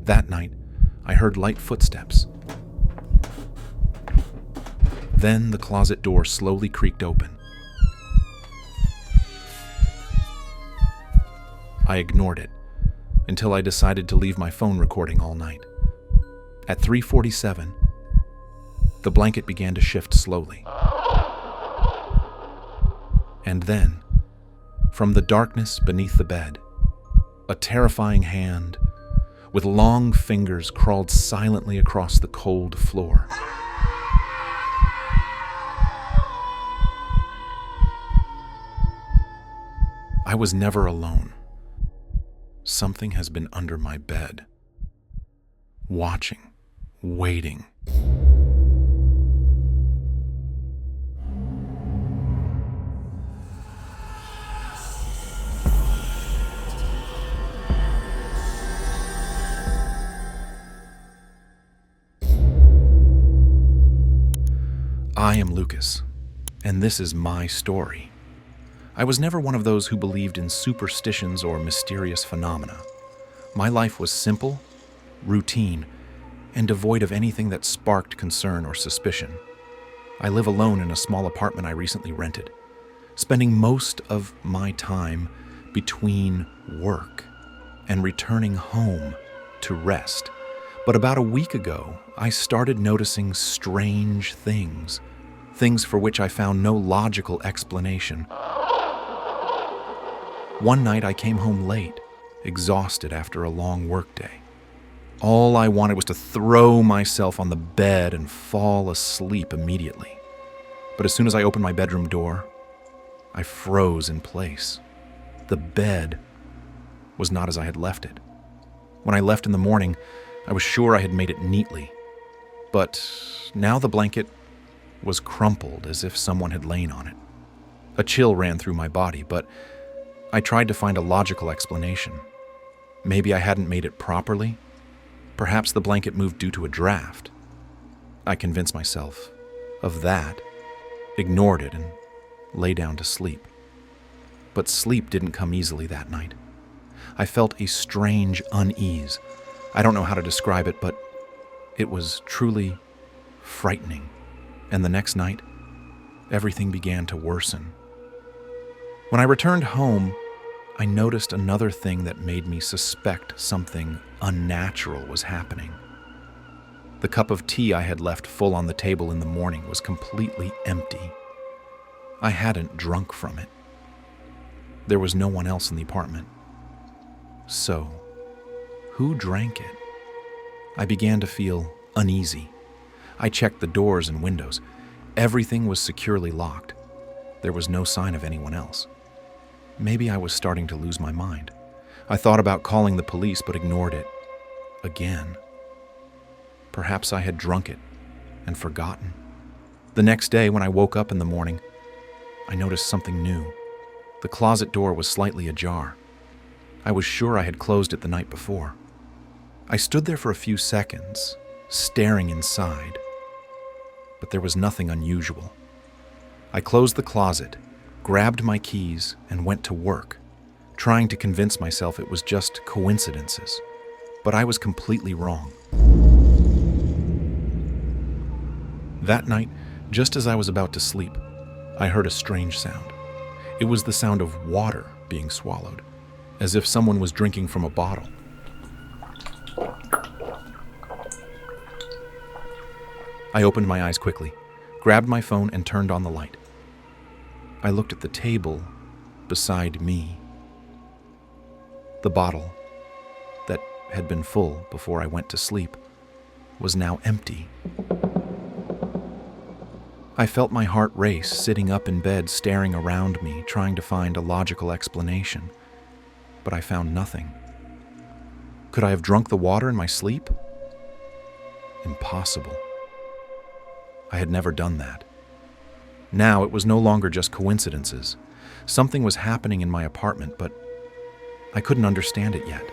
That night, I heard light footsteps. Then the closet door slowly creaked open. I ignored it until I decided to leave my phone recording all night. At 3:47, the blanket began to shift slowly. And then, from the darkness beneath the bed, a terrifying hand with long fingers crawled silently across the cold floor. I was never alone. Something has been under my bed, watching, waiting. I am Lucas, and this is my story. I was never one of those who believed in superstitions or mysterious phenomena. My life was simple, routine, and devoid of anything that sparked concern or suspicion. I live alone in a small apartment I recently rented, spending most of my time between work and returning home to rest. But about a week ago, I started noticing strange things for which I found no logical explanation. One night I came home late, exhausted after a long workday. All I wanted was to throw myself on the bed and fall asleep immediately. But as soon as I opened my bedroom door, I froze in place. The bed was not as I had left it. When I left in the morning, I was sure I had made it neatly. But now the blanket was crumpled as if someone had lain on it. A chill ran through my body, but I tried to find a logical explanation. Maybe I hadn't made it properly. Perhaps the blanket moved due to a draft. I convinced myself of that, ignored it, and lay down to sleep. But sleep didn't come easily that night. I felt a strange unease. I don't know how to describe it, but it was truly frightening. And the next night, everything began to worsen. When I returned home, I noticed another thing that made me suspect something unnatural was happening. The cup of tea I had left full on the table in the morning was completely empty. I hadn't drunk from it. There was no one else in the apartment. So, who drank it? I began to feel uneasy. I checked the doors and windows. Everything was securely locked. There was no sign of anyone else. Maybe I was starting to lose my mind. I thought about calling the police, but ignored it. Again. Perhaps I had drunk it and forgotten. The next day, when I woke up in the morning, I noticed something new. The closet door was slightly ajar. I was sure I had closed it the night before. I stood there for a few seconds, staring inside, but there was nothing unusual. I closed the closet, grabbed my keys, and went to work, trying to convince myself it was just coincidences. But I was completely wrong. That night, just as I was about to sleep, I heard a strange sound. It was the sound of water being swallowed, as if someone was drinking from a bottle. I opened my eyes quickly, grabbed my phone, and turned on the light. I looked at the table beside me. The bottle, that had been full before I went to sleep, was now empty. I felt my heart race, sitting up in bed, staring around me, trying to find a logical explanation. But I found nothing. Could I have drunk the water in my sleep? Impossible. I had never done that. Now it was no longer just coincidences. Something was happening in my apartment, but I couldn't understand it yet.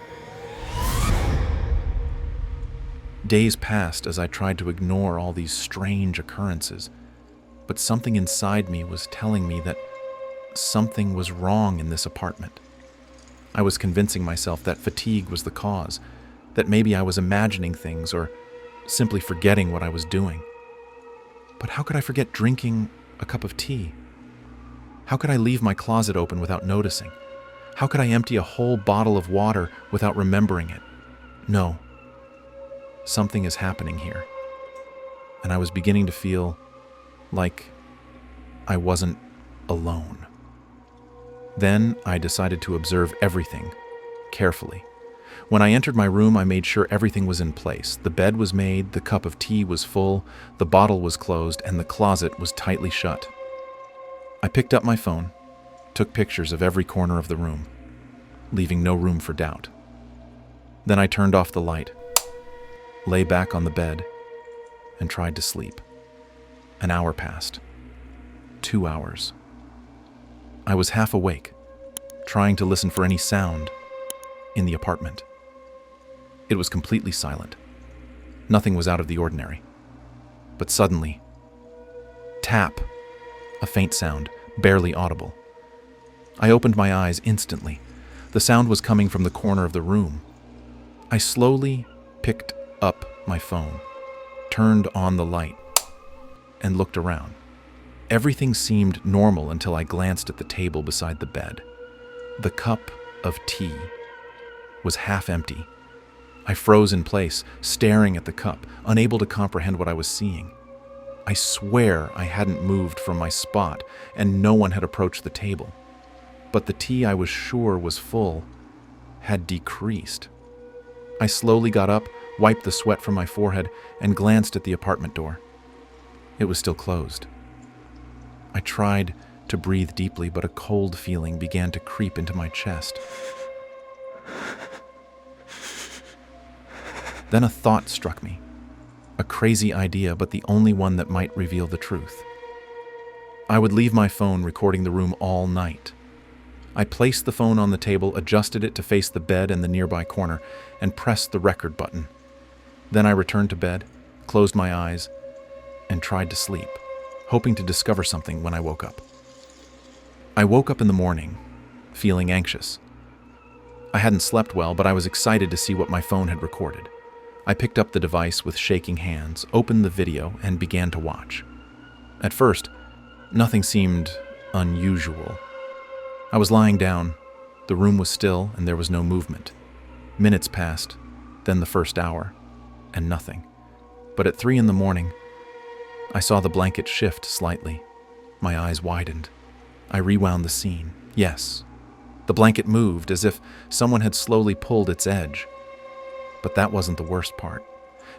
Days passed as I tried to ignore all these strange occurrences, but something inside me was telling me that something was wrong in this apartment. I was convincing myself that fatigue was the cause, that maybe I was imagining things or simply forgetting what I was doing. But how could I forget drinking a cup of tea? How could I leave my closet open without noticing? How could I empty a whole bottle of water without remembering it? No. Something is happening here. And I was beginning to feel like I wasn't alone. Then I decided to observe everything carefully. When I entered my room, I made sure everything was in place. The bed was made, the cup of tea was full, the bottle was closed, and the closet was tightly shut. I picked up my phone, took pictures of every corner of the room, leaving no room for doubt. Then I turned off the light, lay back on the bed, and tried to sleep. An hour passed. 2 hours. I was half awake, trying to listen for any sound in the apartment. It was completely silent. Nothing was out of the ordinary. But suddenly, tap, a faint sound, barely audible. I opened my eyes instantly. The sound was coming from the corner of the room. I slowly picked up my phone, turned on the light, and looked around. Everything seemed normal until I glanced at the table beside the bed. The cup of tea was half empty. I froze in place, staring at the cup, unable to comprehend what I was seeing. I swear I hadn't moved from my spot, and no one had approached the table. But the tea I was sure was full had decreased. I slowly got up, wiped the sweat from my forehead, and glanced at the apartment door. It was still closed. I tried to breathe deeply, but a cold feeling began to creep into my chest. Then a thought struck me. A crazy idea, but the only one that might reveal the truth. I would leave my phone recording the room all night. I placed the phone on the table, adjusted it to face the bed and the nearby corner, and pressed the record button. Then I returned to bed, closed my eyes, and tried to sleep, hoping to discover something when I woke up. I woke up in the morning, feeling anxious. I hadn't slept well, but I was excited to see what my phone had recorded. I picked up the device with shaking hands, opened the video, and began to watch. At first, nothing seemed unusual. I was lying down, the room was still, and there was no movement. Minutes passed, then the first hour, and nothing. But at 3 a.m, I saw the blanket shift slightly. My eyes widened. I rewound the scene. Yes, the blanket moved as if someone had slowly pulled its edge. But that wasn't the worst part.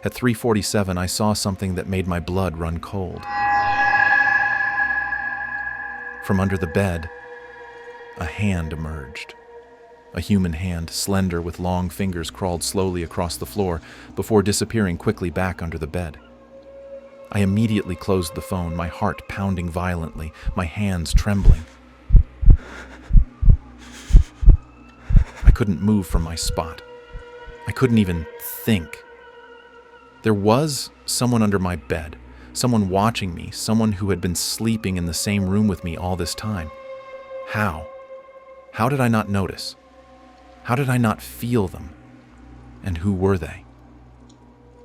At 3:47, I saw something that made my blood run cold. From under the bed, a hand emerged. A human hand, slender with long fingers, crawled slowly across the floor before disappearing quickly back under the bed. I immediately closed the phone, my heart pounding violently, my hands trembling. I couldn't move from my spot. I couldn't even think. There was someone under my bed, someone watching me, someone who had been sleeping in the same room with me all this time. How? How did I not notice? How did I not feel them? And who were they?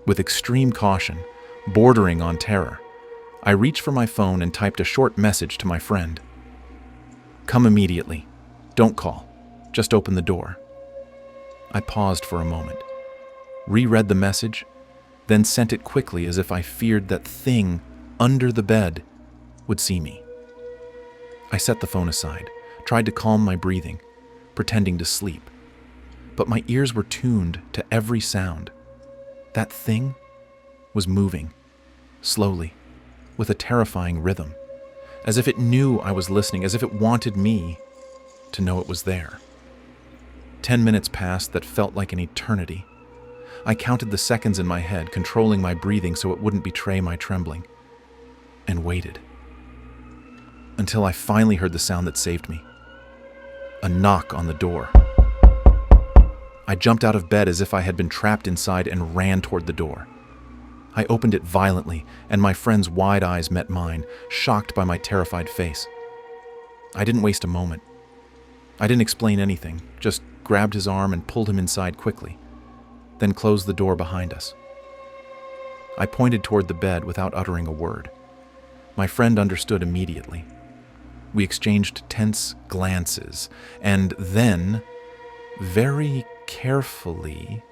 With extreme caution, bordering on terror, I reached for my phone and typed a short message to my friend. "Come immediately. Don't call. Just open the door." I paused for a moment, reread the message, then sent it quickly as if I feared that thing under the bed would see me. I set the phone aside, tried to calm my breathing, pretending to sleep. But my ears were tuned to every sound. That thing was moving, slowly, with a terrifying rhythm, as if it knew I was listening, as if it wanted me to know it was there. 10 minutes passed that felt like an eternity. I counted the seconds in my head, controlling my breathing so it wouldn't betray my trembling, and waited. Until I finally heard the sound that saved me. A knock on the door. I jumped out of bed as if I had been trapped inside and ran toward the door. I opened it violently, and my friend's wide eyes met mine, shocked by my terrified face. I didn't waste a moment. I didn't explain anything, just grabbed his arm and pulled him inside quickly. then closed the door behind us. I pointed toward the bed without uttering a word. My friend understood immediately. We exchanged tense glances, and then, very carefully,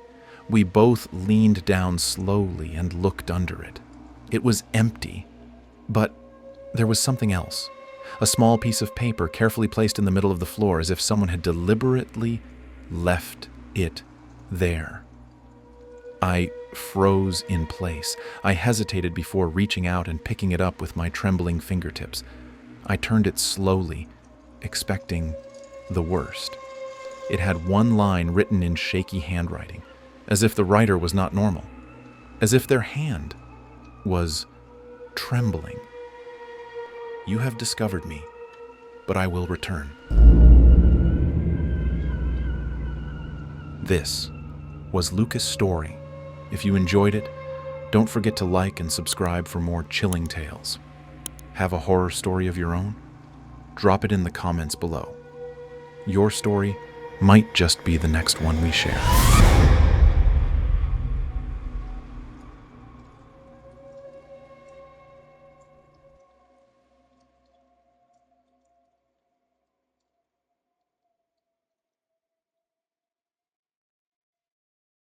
we both leaned down slowly and looked under it. It was empty, but there was something else. A small piece of paper carefully placed in the middle of the floor, as if someone had deliberately left it there. I froze in place. I hesitated before reaching out and picking it up with my trembling fingertips. I turned it slowly, expecting the worst. It had one line written in shaky handwriting, as if the writer was not normal, as if their hand was trembling. "You have discovered me, but I will return." This was Lucas' story. If you enjoyed it, don't forget to like and subscribe for more chilling tales. Have a horror story of your own? Drop it in the comments below. Your story might just be the next one we share.